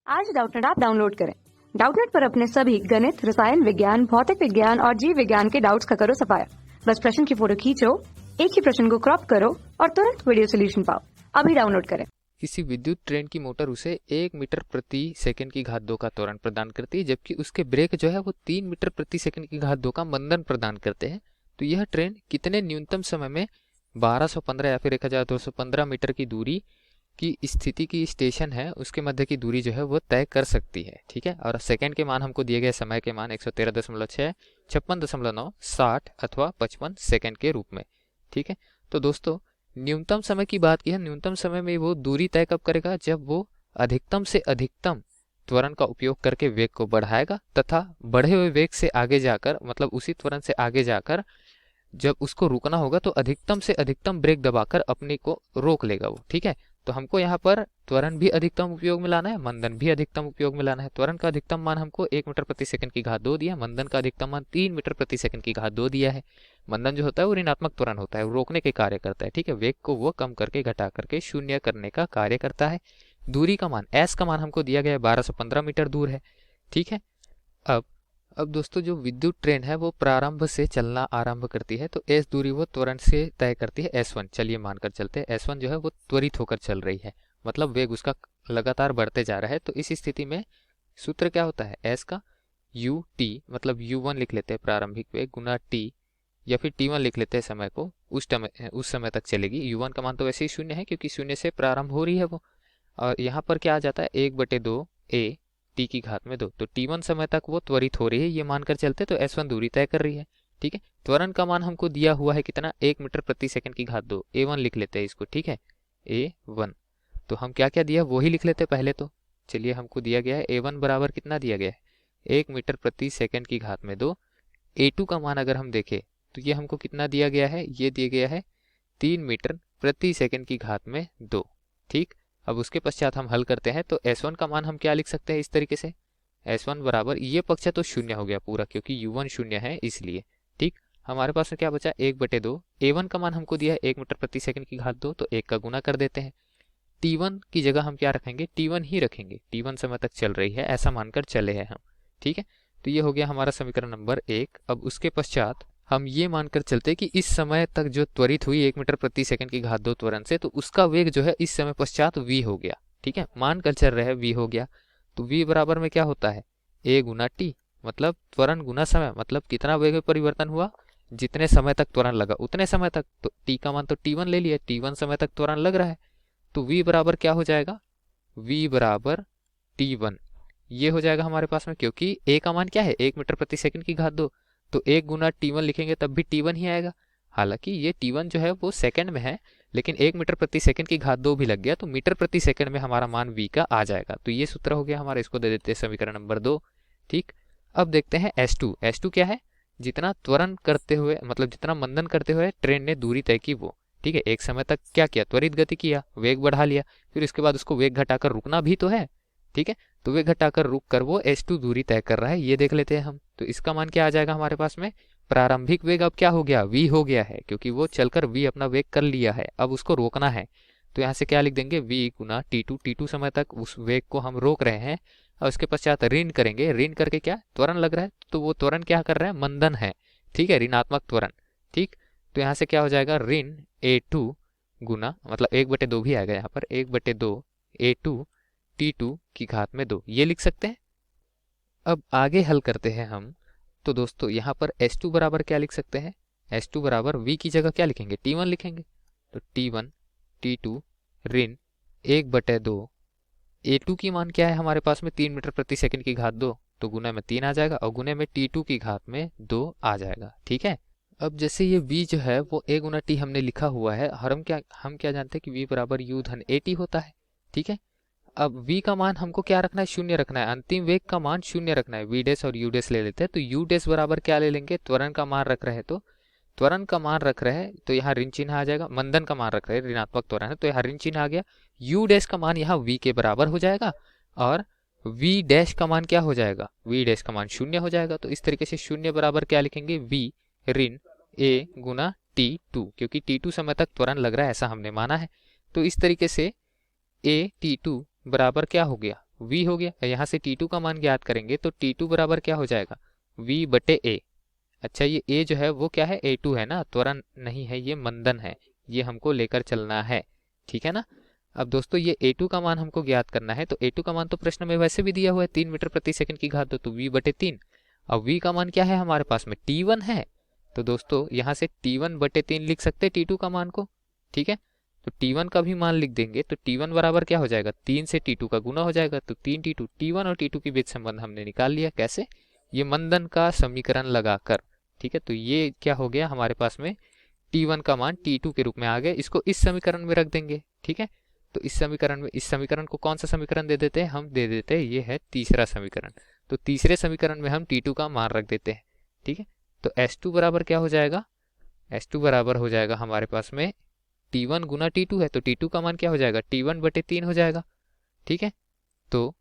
आज Doubtnut app download करें। Doubtnut पर अपने सभी गणित, रसायन विज्ञान, भौतिक विज्ञान और जीव विज्ञान के डाउट्स का करो सफाया। बस प्रश्न की फोटो खींचो, एक ही प्रश्न को क्रॉप करो और तुरंत वीडियो सोल्यूशन पाओ। अभी डाउनलोड करें। किसी विद्युत ट्रेन की मोटर उसे 1 मीटर प्रति सेकंड की घात 2 का त्वरण प्रदान करती है, जबकि उसके ब्रेक जो है वो 3 मीटर प्रति सेकंड की घात 2 का मंदन प्रदान करते हैं। तो यह ट्रेन कितने न्यूनतम समय में 1215 या फिर 1215 मीटर की दूरी की स्थिति की स्टेशन है उसके मध्य की दूरी जो है वो तय कर सकती है। ठीक है, और सेकंड के मान हमको दिए गए समय के मान 113.6, 56.9, 60 अथवा 55 सेकंड के रूप में। ठीक है, तो दोस्तों न्यूनतम समय की बात की है। न्यूनतम समय में वो दूरी तय कब करेगा? जब वो अधिकतम से अधिकतम त्वरण का उपयोग करके वेग को बढ़ाएगा तथा बढ़े हुए वेग से आगे जाकर, मतलब उसी त्वरण से आगे जाकर जब उसको रुकना होगा तो अधिकतम से अधिकतम ब्रेक दबाकर अपने को रोक लेगा वो। ठीक है, तो हमको यहाँ पर त्वरण भी अधिकतम उपयोग में लाना है, मंदन भी अधिकतम उपयोग में लाना है। त्वरण का अधिकतम मान हमको 1 मीटर प्रति सेकंड की घात 2 दिया, मंदन का अधिकतम मान 3 मीटर प्रति सेकंड की घात 2 दिया है। मंदन जो होता है वो ऋणात्मक त्वरण होता है, वो रोकने के कार्य करता है। ठीक है, वेग को वो कम करके घटा करके शून्य करने का कार्य करता है। दूरी का मान एस का मान हमको दिया गया है 1215 मीटर दूर है। ठीक है, अब दोस्तों जो विद्युत ट्रेन है वो प्रारंभ से चलना आरंभ करती है तो एस दूरी वो त्वरण से तय करती है S1। चलिए मानकर चलते हैं S1 जो है वो त्वरित होकर चल रही है, मतलब वेग उसका लगातार बढ़ते जा रहा है। तो इस स्थिति में सूत्र क्या होता है? S का ut, मतलब u1 लिख लेते हैं प्रारंभिक वेग, गुना t, या फिर t1 लिख लेते हैं समय को, उस समय तक चलेगी। u1 का मान तो वैसे ही शून्य है क्योंकि शून्य से प्रारंभ हो रही है वो, और यहाँ पर क्या आ जाता है 1/2 a टी की घात में 2। तो t1 समय तक वो त्वरित हो रही है, ये मानकर चलते तो S1 दूरी तय कर रही है। ठीक है, त्वरण का मान हमको दिया हुआ है कितना? 1 मीटर प्रति सेकंड की घात 2, a1 लिख लेते हैं इसको। ठीक है, a1 तो हम क्या क्या दिया वही लिख लेते पहले तो। चलिए, हमको दिया गया है a1 बराबर कितना दिया गया है? 1 मीटर प्रति सेकंड की घात में 2। a2 का मान अगर हम देखें तो ये हमको कितना दिया गया है? ये दिया गया है 3 मीटर प्रति सेकंड की घात में 2। ठीक, अब उसके पश्चात हम हल करते हैं तो S1 का मान हम क्या लिख सकते हैं इस तरीके से? S1 बराबर, ये पक्ष तो शून्य हो गया पूरा क्योंकि U1 शून्य है इसलिए। ठीक, हमारे पास में क्या बचा? 1/2। A1 का मान हमको दिया है 1 मीटर प्रति सेकंड की घात 2, तो 1 का गुना कर देते हैं। T1 की जगह हम क्या रखेंगे? T1 ही रखेंगे, T1 समय तक चल रही है ऐसा मानकर चले हैं हम। ठीक है, तो ये हो गया हमारा समीकरण नंबर 1। अब उसके पश्चात हम ये मानकर चलते कि इस समय तक जो त्वरित हुई 1 मीटर प्रति सेकंड की घात 2 त्वरण से, तो उसका वेग जो है इस समय पश्चात v हो गया। ठीक है, मानकर चल रहे हैं v हो गया, तो v बराबर में क्या होता है? a गुना t, मतलब त्वरण गुना समय, मतलब कितना वेग में परिवर्तन हुआ? जितने समय तक त्वरण लगा उतने समय तक। तो t का मान तो t1 ले लिया, t1 समय तक त्वरण लग रहा है, तो v बराबर क्या हो जाएगा? v बराबर t1 ये हो जाएगा हमारे पास में, क्योंकि a का मान क्या है? 1 मीटर प्रति सेकंड की घात 2, तो 1 गुना t1 लिखेंगे तब भी t1 ही आएगा। हालांकि ये t1 जो है वो सेकंड में है, लेकिन 1 मीटर प्रति सेकंड की घात 2 भी लग गया तो मीटर प्रति सेकंड में हमारा मान v का आ जाएगा। तो ये सूत्र हो गया हमारा, इसको दे देते हैं समीकरण नंबर 2। ठीक, अब देखते हैं S2। S2 क्या है? जितना त्वरण करते हुए, मतलब जितना मंदन करते हुए ट्रेन ने दूरी तय की वो। ठीक है, एक समय तक क्या किया? त्वरित गति किया, वेग बढ़ा लिया, फिर इसके बाद उसको वेग घटाकर रुकना भी तो है। ठीक है, तो वेग घटाकर रुक कर वो S2 दूरी तय कर रहा है, ये देख लेते हैं हम। तो इसका मान क्या आ जाएगा हमारे पास में? प्रारंभिक वेग अब क्या हो गया? v हो गया है, क्योंकि वो चलकर v अपना वेग कर लिया है, अब उसको रोकना है। तो यहाँ से क्या लिख देंगे? v गुना t2 समय तक उस वेग को हम रोक रहे हैं, और उसके पश्चात ऋण करेंगे। ऋण करके क्या? त्वरण लग रहा है, तो वो त्वरण क्या कर रहा है? मंदन है। ठीक है, ऋणात्मक त्वरण। ठीक, तो यहाँ से क्या हो जाएगा? ऋण a2 गुना, मतलब 1/2 भी आएगा यहाँ पर, 1/2 a2 t2 की घात में 2, ये लिख सकते हैं। अब आगे हल करते हैं हम, तो दोस्तों यहाँ पर S2 बराबर क्या लिख सकते हैं? S2 बराबर v की जगह क्या लिखेंगे? t1 लिखेंगे, तो t1 t2 ऋण 1/2 a2 की मान क्या है हमारे पास में? 3 मीटर प्रति सेकंड की घात 2, तो गुना में 3 आ जाएगा और गुने में t2 की घात में 2 आ जाएगा। ठीक है, अब जैसे ये v जो है वो a गुना t हमने लिखा हुआ है, और हम क्या जानते हैं कि v बराबर u धन at होता है। ठीक है, अब v का मान हमको क्या रखना है? शून्य रखना है, अंतिम वेग का मान शून्य रखना है। v डैश और u डैश ले लेते हैं, तो u डैश बराबर क्या ले लेंगे? त्वरण का मान रख रहे हैं तो त्वरण का मान रख रहे हैं तो यहाँ ऋण चिन्ह आ जाएगा। मंदन का मान रख रहे हैं, ऋणात्मक त्वरण है, तो यहाँ ऋण चिन्ह आ गया। u डैश का मान यहाँ v के बराबर हो जाएगा, और v डैश का मान क्या हो जाएगा? v डैश का मान शून्य हो जाएगा। तो इस तरीके से शून्य बराबर क्या लिखेंगे? v ऋण a गुना t2, क्योंकि t2 समय तक त्वरण लग रहा है ऐसा हमने माना है। तो इस तरीके से a t2 बराबर क्या हो गया? v हो गया। यहाँ से t2 का मान ज्ञात करेंगे तो t2 बराबर क्या हो जाएगा, v बटे a। अच्छा ये a जो है वो क्या है, a2 है ना, त्वरण नहीं है, ये मंदन है, ये हमको लेकर चलना है, ठीक है ना। अब दोस्तों ये a2 का मान हमको ज्ञात करना है, तो a2 का मान तो प्रश्न में वैसे भी दिया हुआ है 3 मीटर प्रति सेकंड की घात 2, तो v बटे 3। अब v का मान क्या है हमारे पास में, t1 है, तो दोस्तों यहाँ से t1 बटे 3 लिख सकते हैं t2 का मान को, ठीक है। तो t1 का भी मान लिख देंगे तो t1 बराबर क्या हो जाएगा, 3 से t2 का गुना हो जाएगा, तो 3t2, t1 और t2 के बीच संबंध हमने निकाल लिया। कैसे, ये मंदन का समीकरण लगाकर, ठीक है। तो ये क्या हो गया हमारे पास में, t1 का मान t2 के रूप में आ गया, इसको इस समीकरण में रख देंगे, ठीक है। तो इस समीकरण में, इस समीकरण को कौन सा समीकरण दे देते हैं, हम दे देते हैं ये है तीसरा समीकरण। तो तीसरे समीकरण में हम t2 का मान रख देते हैं, ठीक है। तो s2 बराबर क्या हो जाएगा, s2 बराबर हो जाएगा हमारे पास में t1 गुना t2 है, तो t2 का मान क्या हो जाएगा, t1 बटे 3 हो जाएगा, ठीक है। तो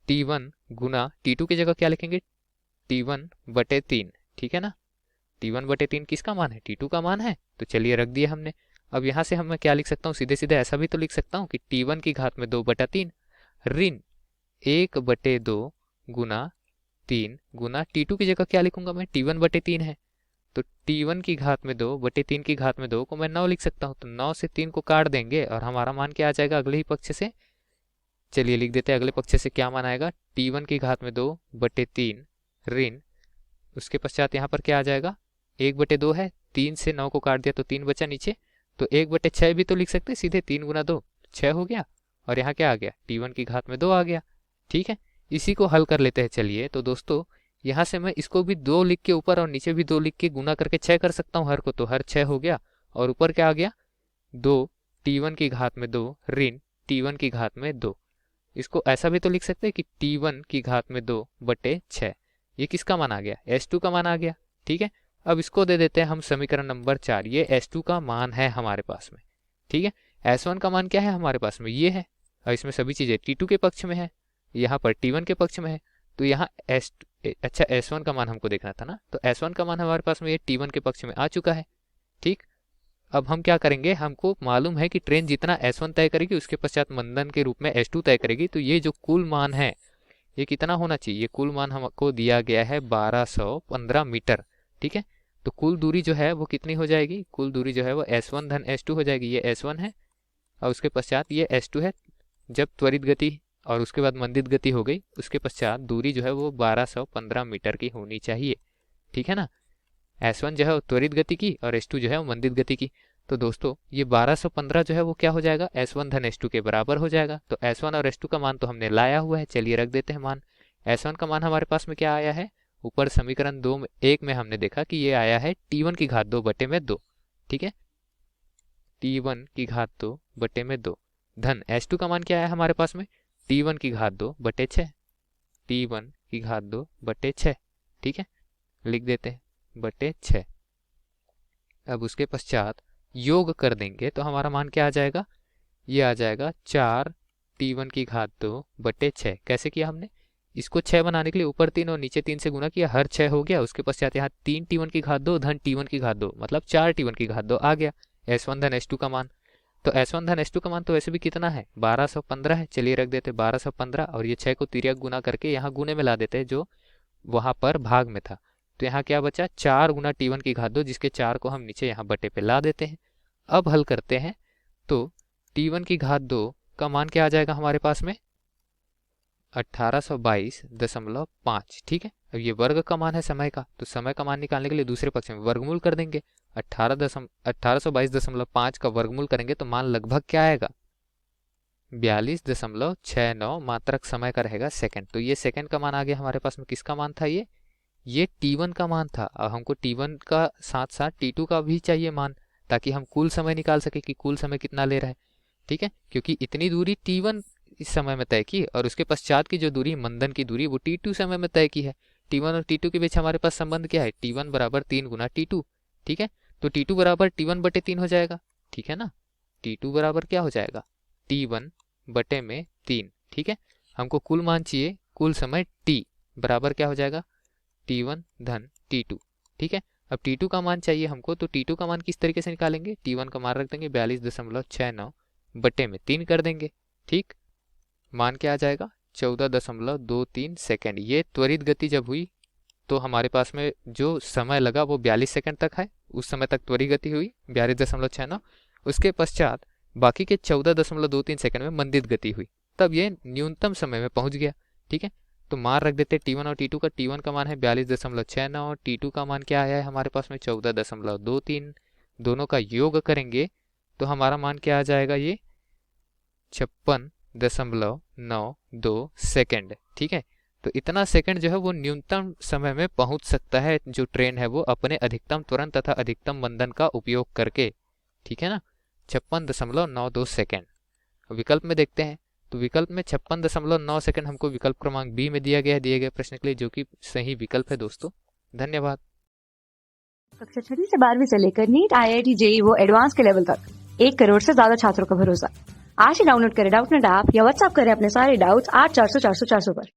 t1 गुना t2 की जगह क्या लिखेंगे, t1 बटे 3, ठीक है ना। t1 बटे 3 किसका मान है, t2 का मान है, तो चलिए रख दिया हमने। अब यहाँ से हम मैं क्या लिख सकता हूँ, सीधे सीधे ऐसा भी तो लिख सकता हूँ कि t1 की घात में 2 बटा 3 ऋण 1 बटे 2 गुना 3 गुना t2 की जगह क्या लिखूंगा मैं, t1 बटे 3 है, तो t1 की घात में 2 बटे 3 की घात में 2 को मैं 9 लिख सकता हूँ, तो 9 से 3 को काट देंगे और हमारा मान क्या आ जाएगा अगले ही पक्ष से, चलिए लिख देते हैं अगले पक्ष से क्या मान आएगा, t1 की घात में 2 बटे 3 ऋण, उसके पश्चात यहाँ पर क्या आ जाएगा, 1 बटे 2 है, 3 से 9 को काट दिया तो 3 बचा नीचे, तो 1 बटे 6 भी तो लिख सकते हैं सीधे, 3 गुना 2 6 हो गया, और यहाँ क्या आ गया, t1 की घात में 2 आ गया, ठीक है। इसी को हल कर लेते हैं चलिए। तो दोस्तों यहाँ से मैं इसको भी 2 लिख के ऊपर और नीचे भी 2 लिख के गुना करके 6 कर सकता हूँ हर को, तो हर 6 हो गया, और ऊपर क्या आ गया, 2 t1 की घात में 2 ऋण t1 की घात में 2। इसको ऐसा भी तो लिख सकते हैं कि t1 की घात में 2 बटे 6, ये किसका मान आ गया, s2 का मान आ गया, ठीक है। अब इसको दे देते हैं हम समीकरण नंबर 4, ये s2 का मान है हमारे पास में, ठीक है। s1 का मान क्या है हमारे पास में, ये है, और इसमें सभी चीजें t2 के पक्ष में है, यहाँ पर t1 के पक्ष में है, तो यहाँ अच्छा s1 का मान हमको देखना था ना, तो s1 का मान हमारे पास में ये t1 के पक्ष में आ चुका है, ठीक। अब हम क्या करेंगे, हमको मालूम है कि ट्रेन जितना s1 तय करेगी उसके पश्चात मंदन के रूप में s2 तय करेगी, तो ये जो कुल मान है ये कितना होना चाहिए, ये कुल मान हमको दिया गया है 1215 मीटर, ठीक है। तो कुल दूरी जो है वो कितनी हो जाएगी, कुल दूरी जो है वो s1 धन s2 हो जाएगी, ये s1 है और उसके पश्चात ये s2 है। जब त्वरित गति और उसके बाद मंदित गति हो गई उसके पश्चात दूरी जो है वो 1215 मीटर की होनी चाहिए, ठीक है ना। s1 जो है वो त्वरित गति की और s2 जो है वो मंदित गति की, तो दोस्तों ये 1215 जो है वो क्या हो जाएगा, s1 धन s2 के बराबर हो जाएगा। तो s1 और s2 का मान तो हमने लाया हुआ है, चलिए रख देते हैं मान। s1 का मान हमारे पास में क्या आया है, ऊपर समीकरण 2 में 1 में हमने देखा कि ये आया है t1 की घात 2 बटे में 2, ठीक है, t1 की घात 2 बटे में 2 धन s2 का मान क्या आया हमारे पास में, t1 की घात 2 बटे 6, t1 की घात 2 बटे 6, ठीक है, लिख देते हैं बटे 6। अब उसके पश्चात योग कर देंगे तो हमारा मान क्या आ जाएगा, ये आ जाएगा 4 t1 की घात 2 बटे 6। कैसे किया हमने, इसको 6 बनाने के लिए ऊपर 3 और नीचे 3 से गुना किया, हर 6 हो गया, उसके पश्चात यहाँ 3 t1 की घात 2 धन t1 की घात 2 मतलब 4 t1 की घात 2 आ गया, s1 धन s2 का मान। तो s1 धन s2 का मान तो वैसे भी कितना है 1215 है, चलिए रख देते 1215 और ये 6 को तिर्यक गुना करके यहाँ गुने में ला देते हैं जो वहां पर भाग में था, तो यहाँ क्या बचा 4 गुना t1 की घात 2 जिसके 4 को हम नीचे यहाँ बटे पे ला देते हैं। अब हल करते हैं तो t1 की घात 2 का मान क्या आ जाएगा हमारे पास में 1822.5, ठीक है। अब ये वर्ग का मान है समय का, तो समय का मान निकालने के लिए दूसरे पक्ष में वर्गमूल कर देंगे, 1822.5 का वर्गमूल करेंगे तो मान लगभग क्या आएगा 42.69 मात्रक समय का रहेगा सेकंड। तो ये सेकंड का मान आ गया हमारे पास में, किसका मान था ये t1 का मान था। अब हमको t1 का साथ साथ t2 का भी चाहिए मान, ताकि हम कुल समय निकाल सके कि कुल समय कितना ले रहा है, ठीक है, क्योंकि इतनी दूरी t1 इस समय में तय की और उसके पश्चात की जो दूरी मंदन की दूरी वो t2 समय में तय की है। t1 और t2 के बीच हमारे पास संबंध क्या है, t1 बराबर 3 गुना t2, ठीक है। तो t2 बराबर t1 बटे 3 हो जाएगा, ठीक है ना, t2 बराबर क्या हो जाएगा t1 बटे में 3, ठीक है। हमको कुल मान चाहिए, कुल समय t बराबर क्या हो जाएगा t1 धन t2, ठीक है। अब t2 का मान चाहिए हमको, तो t2 का मान किस तरीके से निकालेंगे, t1 का मान रख देंगे 42.69 बटे में 3 कर देंगे, ठीक, मान क्या आ जाएगा 14.23 सेकेंड। ये त्वरित गति जब हुई तो हमारे पास में जो समय लगा वो 42 सेकेंड तक है, उस समय तक त्वरित गति हुई 42.69। उसके पश्चात बाकी के 14.23 सेकेंड में मंदित गति हुई, तब ये न्यूनतम समय में पहुंच गया। ठीक है, तो मान रख देते T1 और T2 का। T1 का मान है 42.69 और T2 का मान क्या आया है हमारे पास में 14.23। दोनों का योग करेंगे तो हमारा मान क्या आ जाएगा, ये 56.92 सेकेंड। ठीक है, तो इतना सेकंड जो है वो न्यूनतम समय में पहुंच सकता है जो ट्रेन है वो अपने अधिकतम त्वरण तथा अधिकतम मंदन का उपयोग करके। ठीक है ना, 56.92 सेकेंड। विकल्प में देखते हैं, तो विकल्प में 56.9 सेकेंड हमको विकल्प क्रमांक बी में दिया गया है दिए गए प्रश्न के लिए, जो कि सही विकल्प है दोस्तों। धन्यवाद। कक्षा 6वीं से 12वीं से लेकर नीट, IIT, JEE वो एडवांस के लेवल तक 1 करोड़ से ज्यादा छात्रों का भरोसा। आज ही डाउनलोड करें डाउटनेट ऐप या व्हाट्सएप करें अपने सारे डाउट्स 8400 400 400 पर।